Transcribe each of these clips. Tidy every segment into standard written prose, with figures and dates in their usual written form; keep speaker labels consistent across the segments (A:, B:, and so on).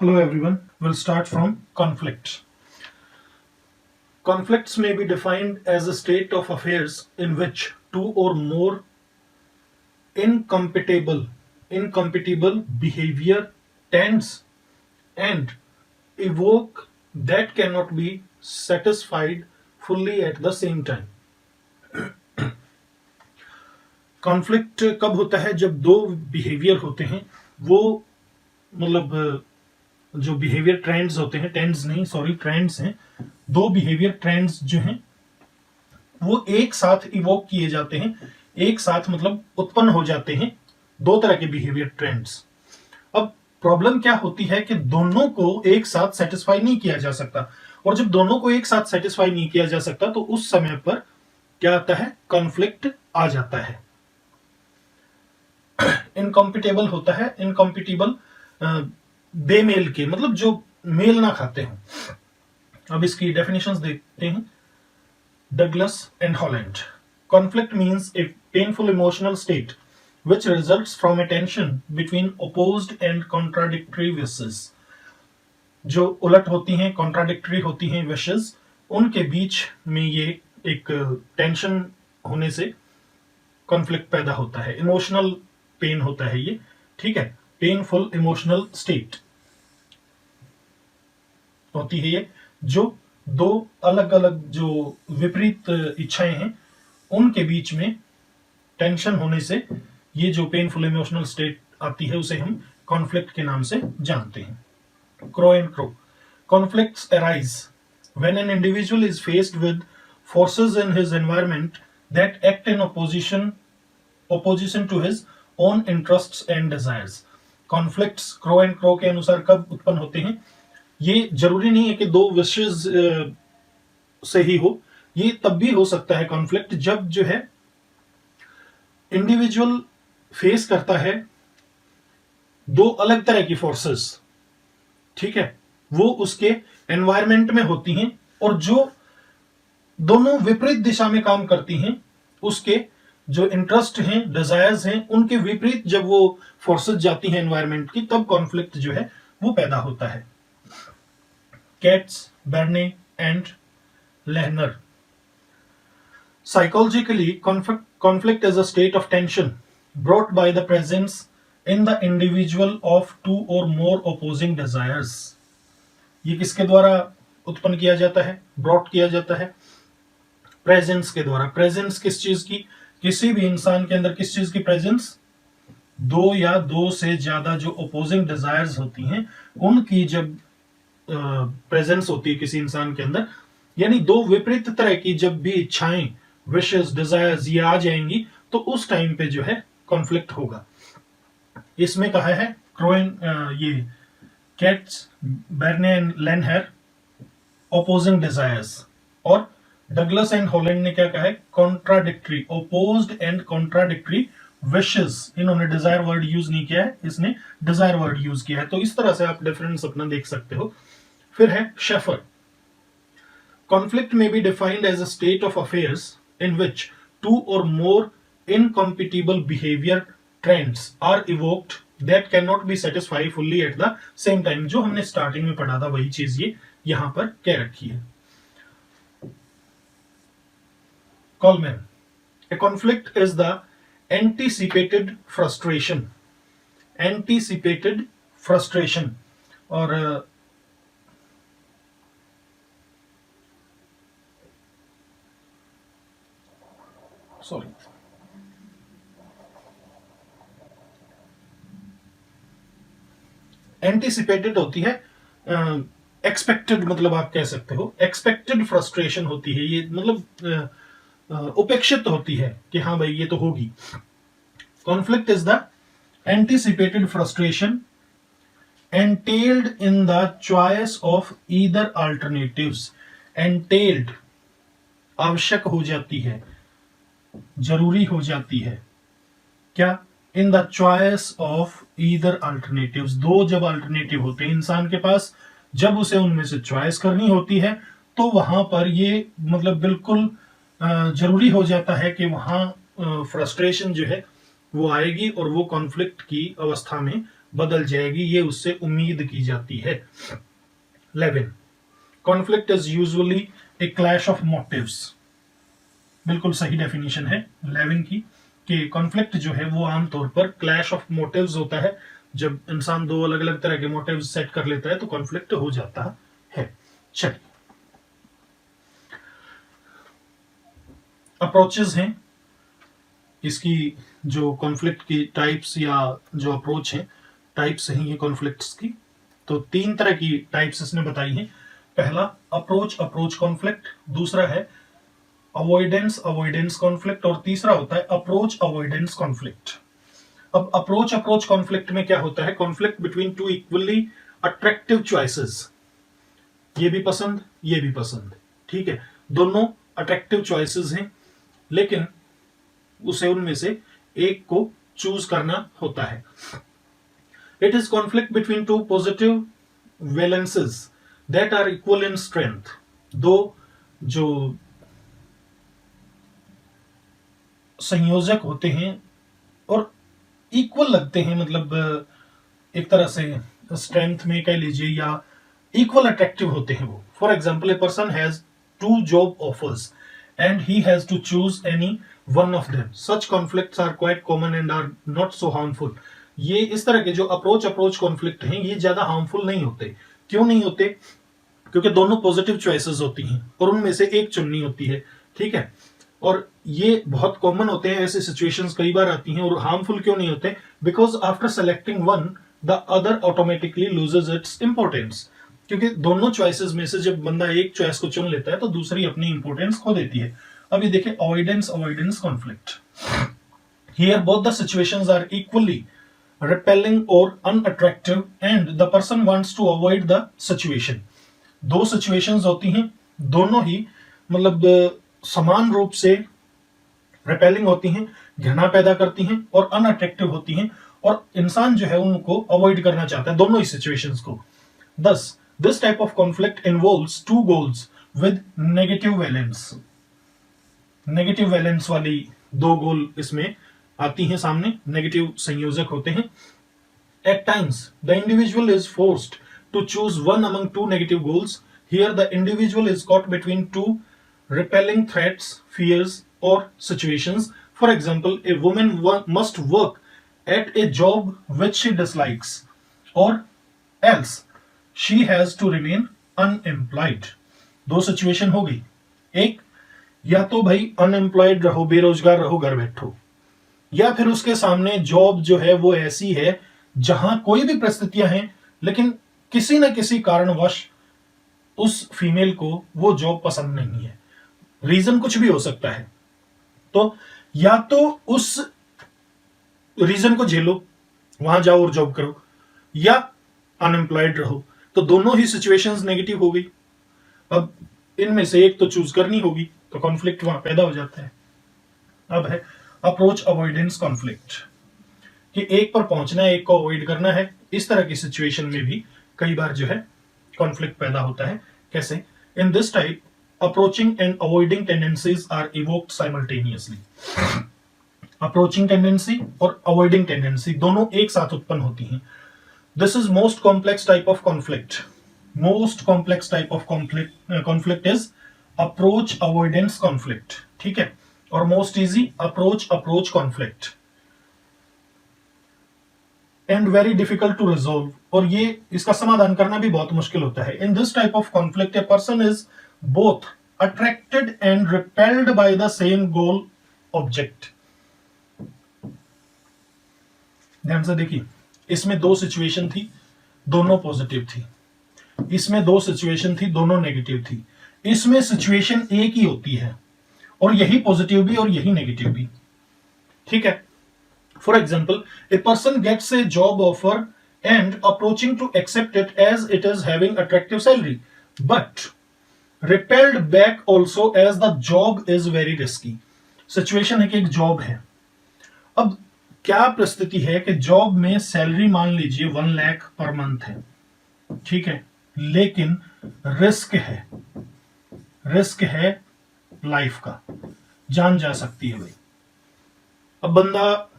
A: Hello everyone, we'll start from conflicts. Conflicts may be defined as a state of affairs in which two or more incompatible behavior tends and evoke that cannot be satisfied fully at the same time. Conflict कब होता है? जब दो behaviour होते हैं, वो मतलब जो बिहेवियर ट्रेंड्स होते हैं, ट्रेंड्स हैं, दो बिहेवियर ट्रेंड्स जो हैं वो एक साथ इवोक किए जाते हैं, एक साथ मतलब उत्पन्न हो जाते हैं, दो तरह के बिहेवियर ट्रेंड्स। अब प्रॉब्लम क्या होती है कि दोनों को एक साथ सेटिस्फाई नहीं किया जा सकता, और जब दोनों को एक साथ सेटिस्फाई नहीं किया जा सकता तो उस समय पर क्या आता है? कॉन्फ्लिक्ट आ जाता है। इनकॉम्पिटेबल होता है, इनकॉम्पिटेबल बेमेल के, मतलब जो मेल ना खाते हो। अब इसकी डेफिनेशंस देखते हैं। Douglas and Holland. Conflict means A painful emotional state which results from a tension between opposed and contradictory wishes. जो उलट होती हैं, कॉन्ट्राडिक्टरी होती हैं विशेस, उनके बीच में ये एक टेंशन होने से कॉन्फ्लिक्ट पैदा होता है। इमोशनल पेन होता है ये, ठीक है, पेनफुल इमोशनल स्टेट होती है ये, जो दो अलग अलग जो विपरीत इच्छाएं हैं उनके बीच में टेंशन होने से ये जो पेनफुल इमोशनल स्टेट आती है उसे हम कॉन्फ्लिक्ट के नाम से जानते हैं। Crow and crow. Conflicts arise when an individual is faced with forces in his environment that act in opposition to his own interests and desires. Conflicts crow and crow के अनुसार कब उत्पन्न होते हैं? ये जरूरी नहीं है कि दो विशेष से ही हो, ये तब भी हो सकता है कॉन्फ्लिक्ट जब जो है इंडिविजुअल फेस करता है दो अलग तरह की फोर्सेस, ठीक है, वो उसके एनवायरमेंट में होती हैं और जो दोनों विपरीत दिशा में काम करती हैं, उसके जो इंटरेस्ट हैं, डिजायर्स हैं, उनके विपरीत जब वो फोर्सेस जाती हैं एनवायरमेंट की, तब कॉन्फ्लिक्ट जो है वो पैदा होता है। Katz, Berne and Lehner. Psychologically, conflict is a state of tension brought by the presence in the individual of two or more opposing desires. ये किसके द्वारा उत्पन्न किया जाता है? ब्रॉट किया जाता है प्रेजेंस के द्वारा। प्रेजेंस किस चीज की? किसी भी इंसान के अंदर किस चीज की प्रेजेंस? दो या दो से ज्यादा जो ओपोजिंग डिजायर्स होती हैं उनकी जब प्रेजेंस होती है किसी इंसान के अंदर, यानी दो विपरीत तरह की जब भी इच्छाएं, विशेस, डिजायर्स ये आ जाएंगी तो उस टाइम पे जो है कॉन्फ्लिक्ट होगा। इसमें कहा है ये Katz, Berne and Lehner opposing desires, और डगलस एंड हॉलैंड ने क्या कहा है? Contradictory, opposed and contradictory wishes. इन्होंने डिजायर वर्ड यूज नहीं किया है, इसने डिजायर वर्ड यूज किया है। तो इस तरह से आप डिफरेंस अपना देख सकते हो। फिर है Schafer. Conflict may be defined as a state of affairs in which two or more incompatible behavior trends are evoked that cannot be satisfied fully at the same time. जो हमने स्टार्टिंग में पढ़ा था वही चीज ये यहां पर कह रखी है। Coleman. A conflict is the anticipated frustration. Anticipated frustration और सॉरी एंटीसिपेटेड होती है, एक्सपेक्टेड मतलब आप कह सकते हो, एक्सपेक्टेड फ्रस्ट्रेशन होती है ये, मतलब उपेक्षित होती है कि हाँ भाई ये तो होगी। Conflict is the anticipated frustration entailed in the choice of either alternatives. entailed आवश्यक हो जाती है, जरूरी हो जाती है, क्या? In the choice of either alternatives. दो जब अल्टरनेटिव होते हैं इंसान के पास, जब उसे उनमें से चॉइस करनी होती है तो वहां पर ये मतलब बिल्कुल जरूरी हो जाता है कि वहां फ्रस्ट्रेशन जो है वो आएगी और वो कॉन्फ्लिक्ट की अवस्था में बदल जाएगी, ये उससे उम्मीद की जाती है। 11 conflict is usually a clash of motives. बिल्कुल सही डेफिनेशन है 11 की कि कॉन्फ्लिक्ट जो है वो आमतौर पर क्लैश ऑफ मोटिव्स होता है। जब इंसान दो अलग अलग तरह के मोटिव्स सेट कर लेता है तो कॉन्फ्लिक्ट हो जाता है। चलिए, अप्रोचेस हैं इसकी, जो कॉन्फ्लिक्ट की टाइप्स या जो अप्रोच है टाइप्स हैं ये कॉन्फ्लिक्ट्स की। तो 3 तरह की टाइप्स इसने बताई हैं। पहला अप्रोच कॉन्फ्लिक्ट, दूसरा है अवॉइडेंस कॉन्फ्लिक्ट और तीसरा होता है अप्रोच अवॉइडेंस कॉन्फ्लिक्ट। अब अप्रोच कॉन्फ्लिक्ट में क्या होता है? Conflict between to equally attractive choices, ये भी पसंद ये भी पसंद, ठीक है, दोनों अट्रैक्टिव चॉइसेस हैं, लेकिन उसे उनमें से एक को चूज करना होता है। It is conflict between two positive valences that are equal in strength. दो जो संयोजक होते हैं और इक्वल लगते हैं, मतलब एक तरह से स्ट्रेंथ में कह लीजिए या इक्वल अट्रैक्टिव होते हैं वो। For example, a person has 2 job offers and he has to choose any one of them. Such conflicts are quite common and are not so harmful. ये इस तरह के जो अप्रोच कॉन्फ्लिक्ट हैं ये ज्यादा हार्मफुल नहीं होते। क्यों नहीं होते? क्योंकि दोनों पॉजिटिव चॉइसेस होती हैं और उनमें से एक चुननी होती है, ठीक है, और ये बहुत कॉमन होते हैं, ऐसे सिचुएशंस कई बार आती हैं। और हार्मफुल क्यों नहीं होते? Because after selecting one the other automatically loses its importance. क्योंकि दोनों चॉइसेस में से जब बंदा एक चॉइस को चुन लेता है तो दूसरी अपनी इंपॉर्टेंस खो देती है। अब ये देखिए avoidance conflict. Here both the situations are equally repelling और unattractive and the person wants to avoid the situation. दो सिचुएशंस होती हैं, दोनों ही मतलब समान रूप से रिपेलिंग होती हैं, घृणा पैदा करती हैं और अनअट्रैक्टिव होती हैं, और इंसान जो है उनको अवॉइड करना चाहता है दोनों ही सिचुएशंस को। Thus, this type of conflict involves 2 goals with negative valence. Negative valence वाली 2 गोल इसमें आती हैं सामने, नेगेटिव संयोजक होते हैं। At times, the individual is forced to choose one among 2 negative goals. Here, the individual is caught between 2 repelling threats, fears, or situations. For example, a woman must work at a job which she dislikes, or else she has to remain unemployed. 2 situation हो गई। एक, या तो भाई unemployed रहो, बेरोजगार रहो, घर बैठो, या फिर उसके सामने जॉब जो है वो ऐसी है जहां कोई भी परिस्थितियां हैं लेकिन किसी न किसी कारणवश उस फीमेल को वो जॉब पसंद नहीं है। रीजन कुछ भी हो सकता है, तो या तो उस रीजन को झेलो, वहां जाओ और जॉब करो, या अनएम्प्लॉयड रहो। तो दोनों ही सिचुएशंस नेगेटिव हो गई। अब इनमें से एक तो चूज करनी होगी, तो कॉन्फ्लिक्ट वहां पैदा हो जाता है। अब है अप्रोच अवॉइडेंस कॉन्फ्लिक्ट, कि एक पर पहुंचना है, एक को अवॉइड करना है। इस तरह की सिचुएशन में भी कई बार जो है कॉन्फ्लिक्ट पैदा होता है। कैसे? In this type approaching and avoiding tendencies are evoked simultaneously. Approaching tendency और अवॉइडिंग टेंडेंसी दोनों एक साथ उत्पन्न होती हैं। This is most complex type of conflict. Most complex type of conflict is approach avoidance conflict. ठीक है? और most easy approach conflict. And very difficult to resolve. और ये इसका समाधान करना भी बहुत मुश्किल होता है। In this type of conflict, a person is both attracted and repelled by the same goal object. ध्यान से देखिए, इसमें 2 सिचुएशन थी, दोनों पॉजिटिव थी। इसमें 2 सिचुएशन थी, दोनों नेगेटिव थी। इसमें सिचुएशन एक ही होती है और यही पॉजिटिव भी और यही नेगेटिव भी, ठीक है। For example, a person gets a job offer and approaching to accept it as it is having attractive salary, but repelled back also as the job is very risky. Situation है कि एक job है। अब क्या परिस्थिति है कि job में सैलरी मान लीजिए 1 लाख पर मंथ है, ठीक है, लेकिन रिस्क है लाइफ का, जान जा सकती है भाई। अब बंदा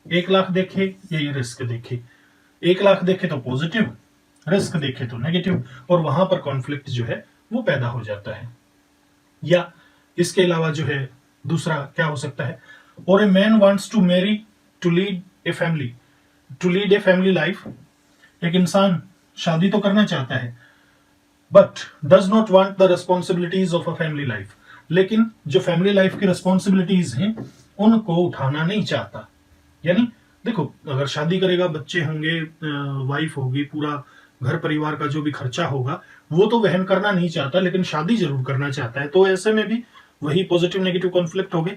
A: 1 लाख देखे या ये रिस्क देखे, 1 लाख देखे तो पॉजिटिव, रिस्क देखे तो नेगेटिव, और वहां पर कॉन्फ्लिक्ट जो है वो पैदा हो जाता है। या इसके अलावा जो है दूसरा क्या हो सकता है, और a man wants to marry to lead a family, to lead a family life. एक इंसान शादी तो करना चाहता है but does not want the responsibilities of a family life, लेकिन जो फैमिली लाइफ की रिस्पॉन्सिबिलिटीज हैं उनको उठाना नहीं चाहता। यानी देखो, अगर शादी करेगा, बच्चे होंगे, वाइफ होगी, पूरा घर परिवार का जो भी खर्चा होगा वो तो वहन करना नहीं चाहता, लेकिन शादी जरूर करना चाहता है। तो ऐसे में भी वही पॉजिटिव नेगेटिव कॉन्फ्लिक्ट हो गए।